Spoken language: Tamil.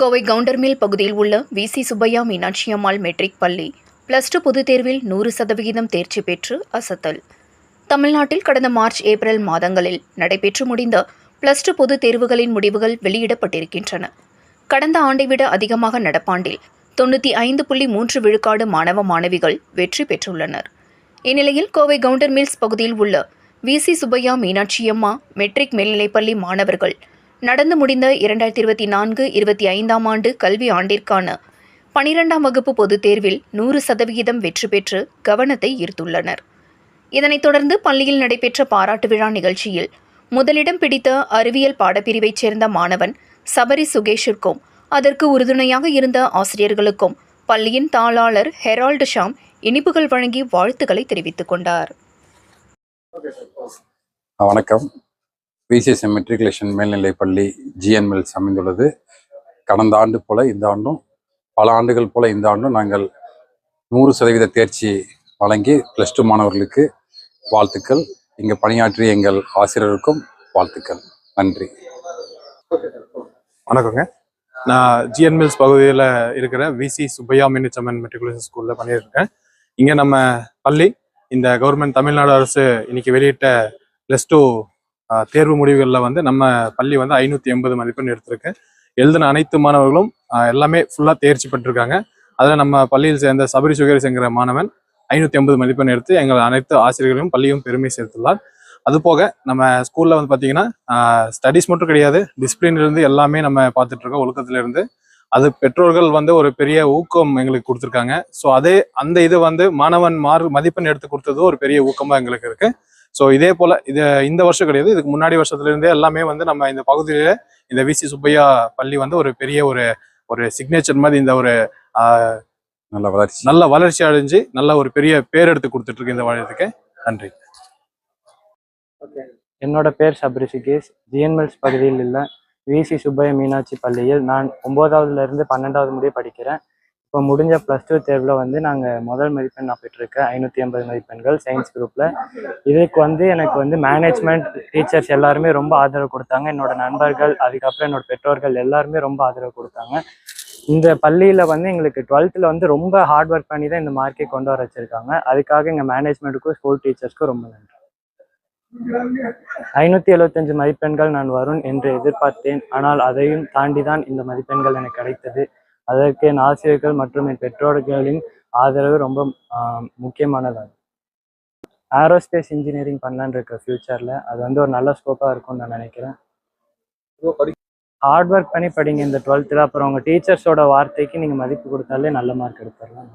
கோவை கவுண்டர்மில் பகுதியில் உள்ள வி.சி. சுப்பையா மீனாட்சி அம்மாள் மெட்ரிக் பள்ளி +2 பொதுத் தேர்வில் 100% தேர்ச்சி பெற்று அசத்தல். தமிழ்நாட்டில் கடந்த மார்ச், ஏப்ரல் மாதங்களில் நடைபெற்று முடிந்த +2 பொதுத் தேர்வுகளின் முடிவுகள் வெளியிடப்பட்டிருக்கின்றன. கடந்த ஆண்டை விட அதிகமாக நடப்பாண்டில் 95.3 விழுக்காடு மாணவ மாணவிகள் வெற்றி பெற்றுள்ளனர். இந்நிலையில் கோவை கவுண்டர் மில்ஸ் பகுதியில் உள்ள வி.சி. சுப்பையா மீனாட்சி அம்மா மெட்ரிக் மேல்நிலைப்பள்ளி மாணவர்கள் நடந்து முடிந்த 2024-25 ஆண்டு கல்வி ஆண்டிற்கான 12ஆம் வகுப்பு பொதுத் தேர்வில் 100% வெற்றி பெற்று கவனத்தை ஈர்த்துள்ளனர். இதனைத் தொடர்ந்து பள்ளியில் நடைபெற்ற பாராட்டு விழா நிகழ்ச்சியில் முதலிடம் பிடித்த அறிவியல் பாடப்பிரிவைச் சேர்ந்த மாணவன் சபரி சுகேஷிற்கும் அதற்கு உறுதுணையாக இருந்த ஆசிரியர்களுக்கும் பள்ளியின் தாளாளர் ஹெரால்டு ஷாம் இனிப்புகள் வழங்கி வாழ்த்துக்களை தெரிவித்துக் கொண்டார். வணக்கம். வி.சி. மெட்ரிகுலேஷன் மேல்நிலைப் பள்ளி ஜிஎன் மில்ஸ் அமைந்துள்ளது. கடந்த ஆண்டு போல இந்த ஆண்டும், பல ஆண்டுகள் போல இந்த ஆண்டும் நாங்கள் 100% தேர்ச்சி வழங்கி +2 மாணவர்களுக்கு வாழ்த்துக்கள். இங்கு பணியாற்றிய எங்கள் ஆசிரியருக்கும் வாழ்த்துக்கள். நன்றி. வணக்கங்க. நான் ஜிஎன் மில்ஸ் பகுதியில் இருக்கிற வி.சி. சுப்பையா மீனாட்சி அம்மன் மெட்ரிகுலேஷன் ஸ்கூலில் பண்ணியிருக்கேன். இங்கே நம்ம பள்ளி இந்த கவர்மெண்ட் தமிழ்நாடு அரசு இன்னைக்கு வெளியிட்ட +2 தேர்வு முடிவுகளில் நம்ம பள்ளி 580 மதிப்பெண் எடுத்திருக்கு. எழுதின அனைத்து மாணவர்களும் எல்லாமே ஃபுல்லாக தேர்ச்சி பெற்றிருக்காங்க. அதில் நம்ம பள்ளியில் சேர்ந்த சபரி சுகேஷ் மாணவன் 580 மதிப்பெண் எடுத்து எங்கள் அனைத்து ஆசிரியர்களும் பள்ளியும் பெருமை சேர்த்துள்ளார். அதுபோக நம்ம ஸ்கூலில் பார்த்தீங்கன்னா ஸ்டடீஸ் மட்டும் கிடையாது, டிசிப்ளின்லேருந்து எல்லாமே நம்ம பார்த்துட்ருக்கோம். ஒழுக்கத்திலிருந்து அது பெற்றோர்கள் ஒரு பெரிய ஊக்கம் எங்களுக்கு கொடுத்துருக்காங்க. ஸோ அந்த இது மாணவன் மதிப்பெண் எடுத்து கொடுத்தது ஒரு பெரிய ஊக்கமாக எங்களுக்கு இருக்கு. ஸோ இதே போல இந்த வருஷம் கிடையாது, இதுக்கு முன்னாடி வருஷத்துலேருந்தே எல்லாமே நம்ம இந்த பகுதியில இந்த வி.சி. சுப்பையா பள்ளி ஒரு பெரிய ஒரு சிக்னேச்சர் மாதிரி இந்த ஒரு நல்ல வளர்ச்சி அடைஞ்சு நல்ல ஒரு பெரிய பேர் எடுத்து கொடுத்துட்டு இருக்கு இந்த வாழ்த்துக்கு. நன்றி. என்னோட பேர் சபரி சுகேஷ். ஜிஎன் மில்ஸ் பகுதியில் உள்ள வி.சி. சுப்பையா மீனாட்சி பள்ளியில் நான் 9ஆவதுலேருந்து 12ஆவது முடிய படிக்கிறேன். இப்போ முடிஞ்ச +2 தேர்வில் நாங்கள் முதல் மதிப்பெண் நான் பெற்றிருக்கேன். 580 மதிப்பெண்கள் சயின்ஸ் குரூப்பில். இதுக்கு எனக்கு மேனேஜ்மெண்ட் டீச்சர்ஸ் எல்லாருமே ரொம்ப ஆதரவு கொடுத்தாங்க. என்னோட நண்பர்கள், அதுக்கப்புறம் என்னோட பெற்றோர்கள் எல்லாருமே ரொம்ப ஆதரவு கொடுத்தாங்க. இந்த பள்ளியில் எங்களுக்கு 12th ரொம்ப ஹார்ட் ஒர்க் பண்ணி தான் இந்த மார்க்கை கொண்டு வர வச்சுருக்காங்க. அதுக்காக எங்கள் மேனேஜ்மெண்ட்டுக்கும் ஸ்கூல் டீச்சர்ஸ்க்கும் ரொம்ப நன்றி. 575 மதிப்பெண்கள் நான் வரும் என்று எதிர்பார்த்தேன். ஆனால் அதையும் தாண்டி தான் இந்த மதிப்பெண்கள் எனக்கு கிடைத்தது. அதற்கு என் ஆசிரியர்கள் மற்றும் என் பெற்றோர்களின் ஆதரவு ரொம்ப முக்கியமானதாகும். ஏரோஸ்பேஸ் இன்ஜினியரிங் பண்ணலான்னு இருக்க ஃபியூச்சரில். அது ஒரு நல்ல ஸ்கோப்பாக இருக்கும்னு நான் நினைக்கிறேன். ஹார்ட் ஒர்க் பண்ணி படிங்க இந்த 12th. அப்புறம் உங்கள் டீச்சர்ஸோட வார்த்தைக்கு நீங்கள் மதிப்பு கொடுத்தாலே நல்ல மார்க் எடுத்துடலாம்.